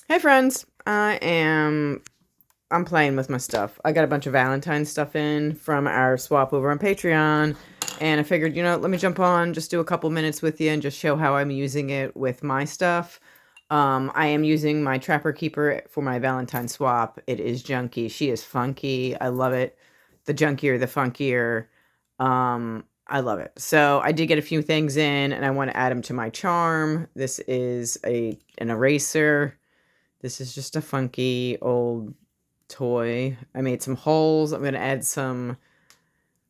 Hey friends, I'm playing with my stuff. I got a bunch of Valentine's stuff in from our swap over on Patreon, and I figured, let me jump on, just do a couple minutes with you and just show how I'm using it with my stuff. I am using my Trapper Keeper for my Valentine swap. It is junky. She is funky. I love it. The junkier, the funkier. I love it. So I did get a few things in, and I want to add them to my charm. This is an eraser. This is just a funky old toy. I made some holes. I'm going to add some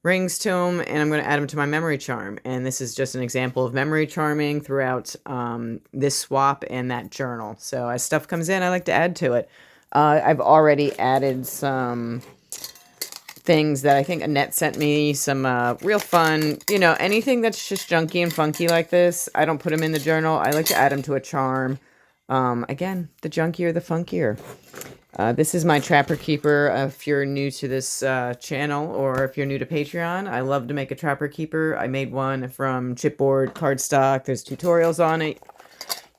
rings to them, and I'm going to add them to my memory charm. And this is just an example of memory charming throughout this swap and that journal. So as stuff comes in, I like to add to it. I've already added some things that I think Annette sent me, some real fun, anything that's just junky and funky like this. I don't put them in the journal. I like to add them to a charm. Again, the junkier, the funkier. This is my Trapper Keeper. If you're new to this channel, or if you're new to Patreon, I love to make a Trapper Keeper. I made one from chipboard cardstock. There's tutorials on it.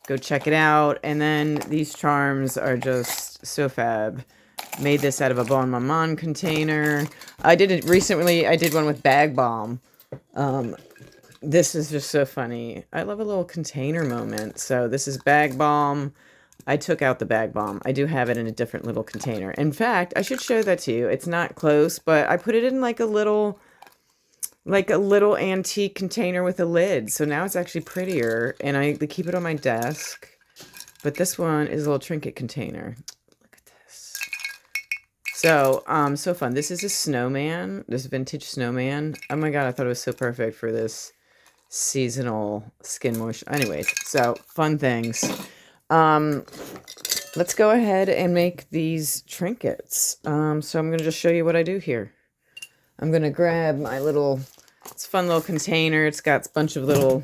Go check it out. And then these charms are just so fab. Made this out of a Bon Maman container. I did it recently. I did one with Bag Balm. This is just so funny. I love a little container moment. So this is Bag Balm. I took out the Bag Balm. I do have it in a different little container. In fact, I should show that to you. It's not close, but I put it in like a little antique container with a lid. So now it's actually prettier, and I keep it on my desk. But this one is a little trinket container. Look at this. So, so fun. This is a snowman, this vintage snowman. Oh my God, I thought it was so perfect for this seasonal skin wash. Anyways, so fun things. Let's go ahead and make these trinkets. So I'm going to just show you what I do here. I'm going to grab my little, it's a fun little container. It's got a bunch of little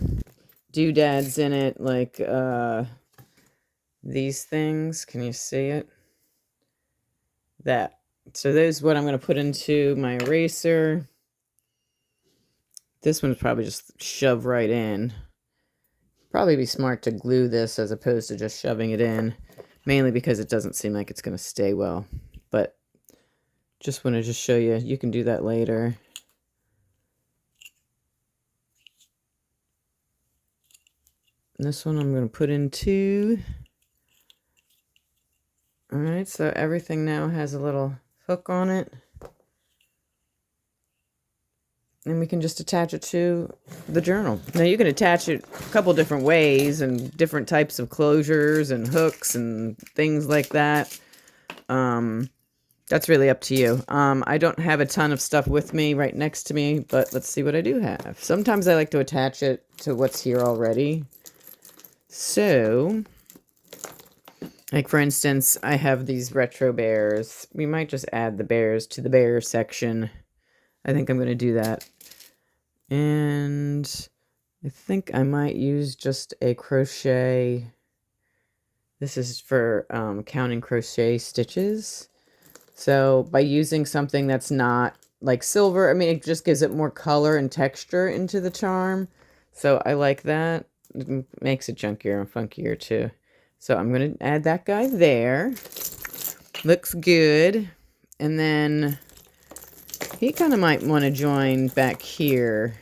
doodads in it, like these things. Can you see it? That. So there's what I'm going to put into my eraser. This one's probably just shove right in. Probably be smart to glue this as opposed to just shoving it in, mainly because it doesn't seem like it's going to stay well. But just want to just show you, you can do that later. And this one I'm going to put into. All right, so everything now has a little hook on it. And we can just attach it to the journal. Now you can attach it a couple different ways and different types of closures and hooks and things like that. That's really up to you. I don't have a ton of stuff with me right next to me, but let's see what I do have. Sometimes I like to attach it to what's here already. So, like for instance, I have these retro bears. We might just add the bears to the bear section. I think I'm going to do that. And I think I might use just a crochet. This is for counting crochet stitches. So by using something that's not like silver, I mean, it just gives it more color and texture into the charm. So I like that. It makes it junkier and funkier too. So I'm going to add that guy there. Looks good. And then he kind of might want to join back here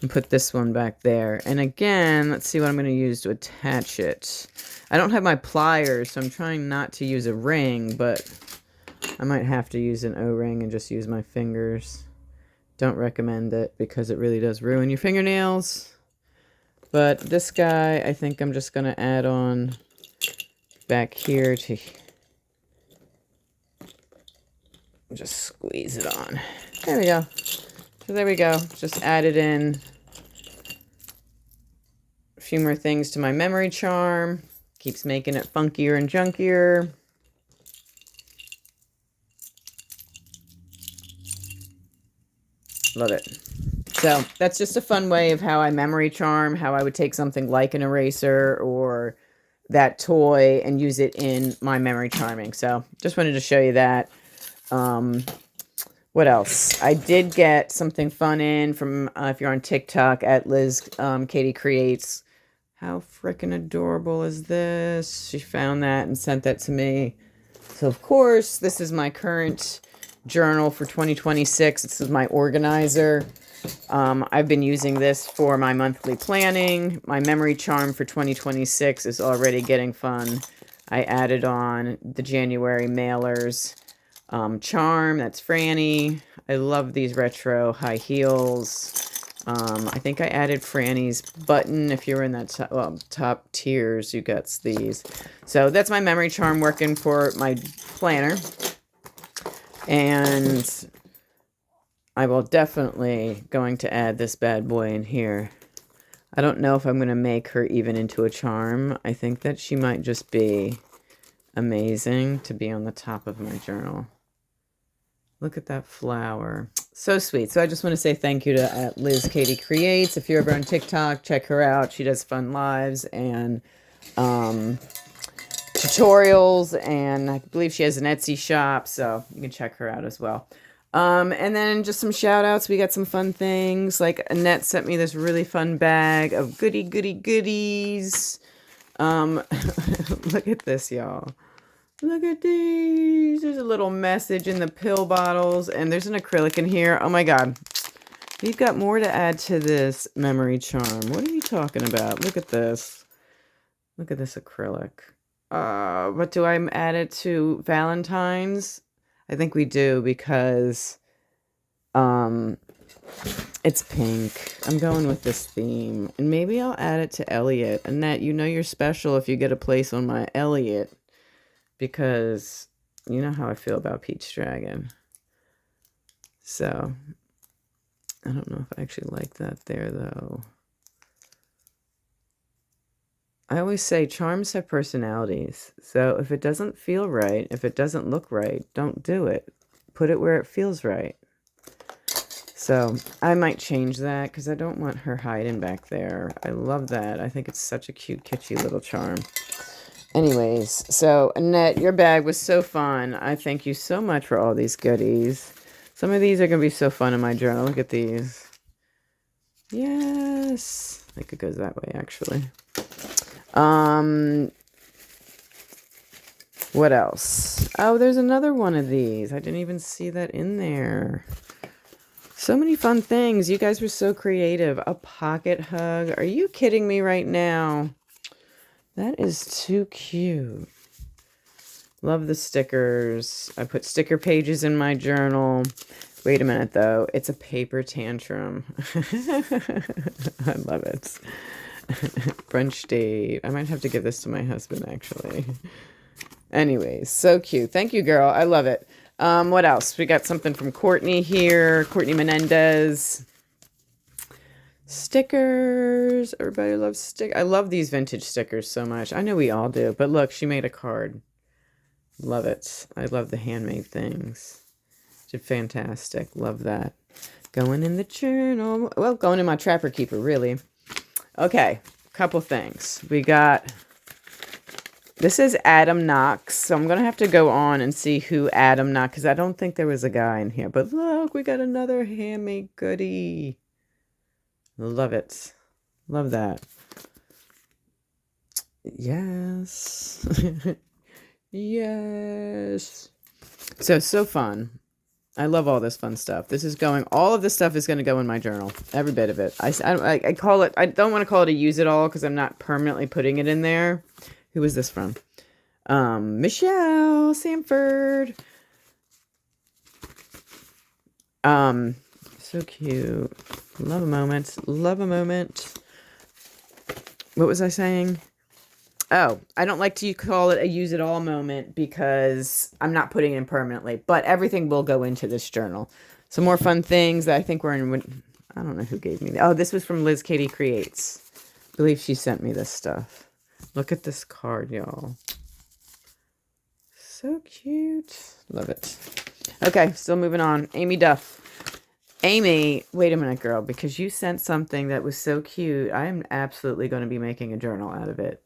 and put this one back there. And again, let's see what I'm going to use to attach it. I don't have my pliers, so I'm trying not to use a ring, but I might have to use an O-ring and just use my fingers. Don't recommend it because it really does ruin your fingernails. But this guy, I think I'm just going to add on back here to just squeeze it on. There we go. So there we go. Just added in a few more things to my memory charm. Keeps making it funkier and junkier. Love it. So that's just a fun way of how I memory charm, how I would take something like an eraser or that toy and use it in my memory charming. So just wanted to show you that. What else? I did get something fun in from, if you're on TikTok, at Liz Katie Creates, How freaking adorable is this? She found that and sent that to me. So, of course, this is my current journal for 2026. This is my organizer. I've been using this for my monthly planning. My memory charm for 2026 is already getting fun. I added on the January mailers charm. That's Franny. I love these retro high heels. I think I added Franny's button. If you're in that top tiers, you got these. So that's my memory charm working for my planner. And I will definitely going to add this bad boy in here. I don't know if I'm going to make her even into a charm. I think that she might just be amazing to be on the top of my journal. Look at that flower. So sweet. So I just want to say thank you to Liz Katie Creates. If you're ever on TikTok, check her out. She does fun lives and tutorials. And I believe she has an Etsy shop. So you can check her out as well. And then just some shout outs. We got some fun things. Like Annette sent me this really fun bag of goodies. Look at this, y'all. Look at these. There's a little message in the pill bottles. And there's an acrylic in here. Oh my God. We've got more to add to this memory charm. What are you talking about? Look at this. Look at this acrylic. But do I add it to Valentine's? I think we do because it's pink. I'm going with this theme. And maybe I'll add it to Elliot. Annette, you know you're special if you get a place on my Elliot. Because you know how I feel about Peach Dragon. So, I don't know if I actually like that there, though. I always say charms have personalities. So, if it doesn't feel right, if it doesn't look right, don't do it. Put it where it feels right. So, I might change that because I don't want her hiding back there. I love that. I think it's such a cute, kitschy little charm. Anyways, so Annette, your bag was so fun. I thank you so much for all these goodies. Some of these are going to be so fun in my journal. Look at these. Yes. I think it goes that way, actually. What else? Oh, there's another one of these. I didn't even see that in there. So many fun things. You guys were so creative. A pocket hug. Are you kidding me right now? That is too cute. Love the stickers. I put sticker pages in my journal. Wait a minute, though. It's a paper tantrum. I love it. Brunch date. I might have to give this to my husband, actually. Anyways, so cute. Thank you, girl. I love it. What else? We got something from Courtney here. Courtney Menendez. Stickers. Everybody loves stickers. I love these vintage stickers so much. I know we all do. But look, she made a card. Love it. I love the handmade things. Did fantastic. Love that. Going in the journal. Well, going in my Trapper Keeper, really. Okay. Couple things. We got... This is Adam Knox. So I'm going to have to go on and see who Adam Knox... Because I don't think there was a guy in here. But look, we got another handmade goodie. Love it. Love that. Yes. Yes. So fun. I love all this fun stuff. This is going, all of this stuff is going to go in my journal. Every bit of it. I call it, I don't want to call it a use it all because I'm not permanently putting it in there. Who is this from? Michelle Sanford. So cute. Love a moment. Love a moment. What was I saying? Oh, I don't like to call it a use it all moment because I'm not putting it in permanently, but everything will go into this journal. Some more fun things that I think were in, I don't know who gave me. Oh, this was from Liz Katie Creates. I believe she sent me this stuff. Look at this card, y'all. So cute. Love it. Okay, still moving on. Amy Duff. Amy, wait a minute, girl, because you sent something that was so cute. I am absolutely going to be making a journal out of it.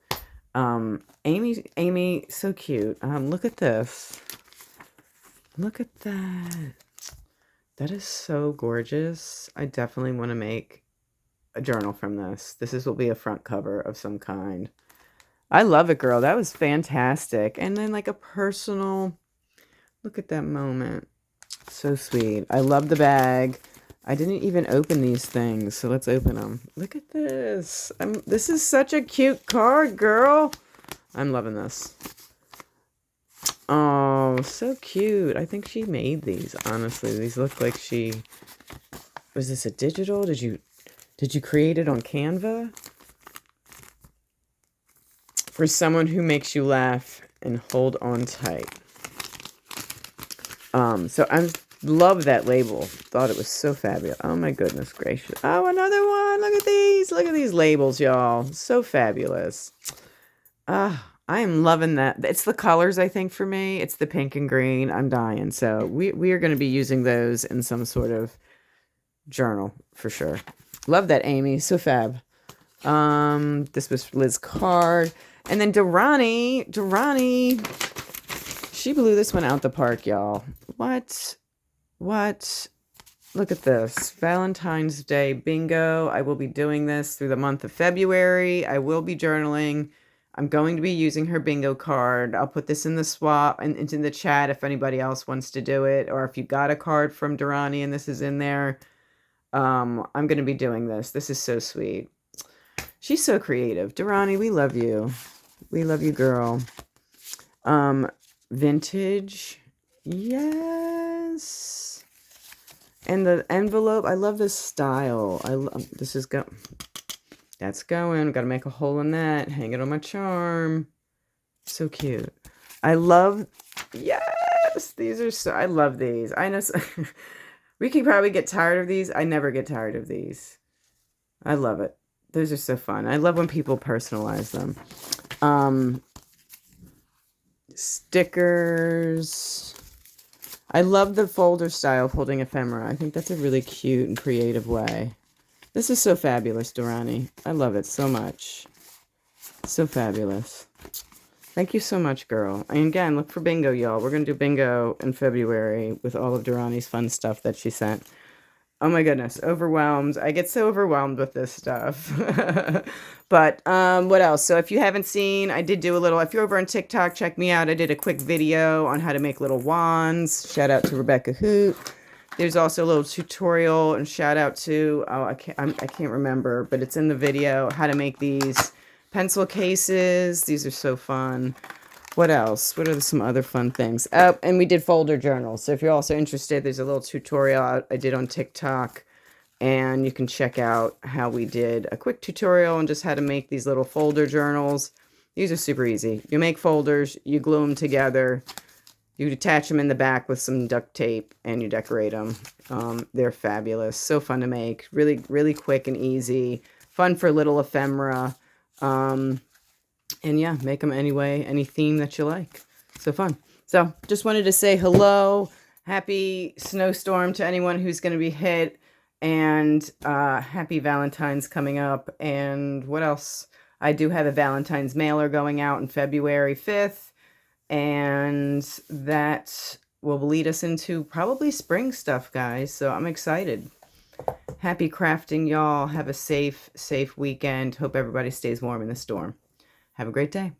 Amy, so cute. Look at this. Look at that. That is so gorgeous. I definitely want to make a journal from this. This will be a front cover of some kind. I love it, girl. That was fantastic. And then like a personal, look at that moment. So sweet. I love the bag. I didn't even open these things, so let's open them. Look at this. This is such a cute card, girl. I'm loving this. Oh, so cute. I think she made these, honestly. These look like she... Was this a digital? Did you create it on Canva? For someone who makes you laugh and hold on tight. So I love that label. Thought it was so fabulous. Oh my goodness gracious. Oh, another one. Look at these. Look at these labels, y'all. So fabulous. I am loving that. It's the colors, I think, for me. It's the pink and green. I'm dying. So we are going to be using those in some sort of journal for sure. Love that, Amy. So fab. This was Liz's card. And then Durrani, she blew this one out the park, y'all. What? Look at this. Valentine's Day bingo. I will be doing this through the month of February. I will be journaling. I'm going to be using her bingo card. I'll put this in the swap and into the chat if anybody else wants to do it. Or if you got a card from Durrani and this is in there. I'm going to be doing this. This is so sweet. She's so creative. Durrani, we love you. We love you, girl. Vintage. Yes. And the envelope. I love this style. This is go. That's going. Got to make a hole in that. Hang it on my charm. So cute. I love. Yes. These are so. I love these. I know. We can probably get tired of these. I never get tired of these. I love it. Those are so fun. I love when people personalize them. Stickers. I love the folder style of holding ephemera. I think that's a really cute and creative way. This is so fabulous, Durrani. I love it so much. So fabulous. Thank you so much, girl. And again, look for bingo, y'all. We're going to do bingo in February with all of Durrani's fun stuff that she sent. Oh my goodness, overwhelmed. I get so overwhelmed with this stuff. But what else? So if you haven't seen, I did do a little, if you're over on TikTok, check me out. I did a quick video on how to make little wands. Shout out to Rebecca Hoot. There's also a little tutorial and shout out to, I can't remember, but it's in the video, how to make these pencil cases. These are so fun. What else? What are some other fun things? Oh, and we did folder journals. So if you're also interested, there's a little tutorial I did on TikTok. And you can check out how we did a quick tutorial on just how to make these little folder journals. These are super easy. You make folders, you glue them together, you attach them in the back with some duct tape, and you decorate them. They're fabulous. So fun to make. Really, really quick and easy. Fun for little ephemera. And yeah, make them anyway, any theme that you like. So fun. So just wanted to say hello. Happy snowstorm to anyone who's going to be hit. And happy Valentine's coming up. And what else? I do have a Valentine's mailer going out on February 5th. And that will lead us into probably spring stuff, guys. So I'm excited. Happy crafting, y'all. Have a safe weekend. Hope everybody stays warm in the storm. Have a great day.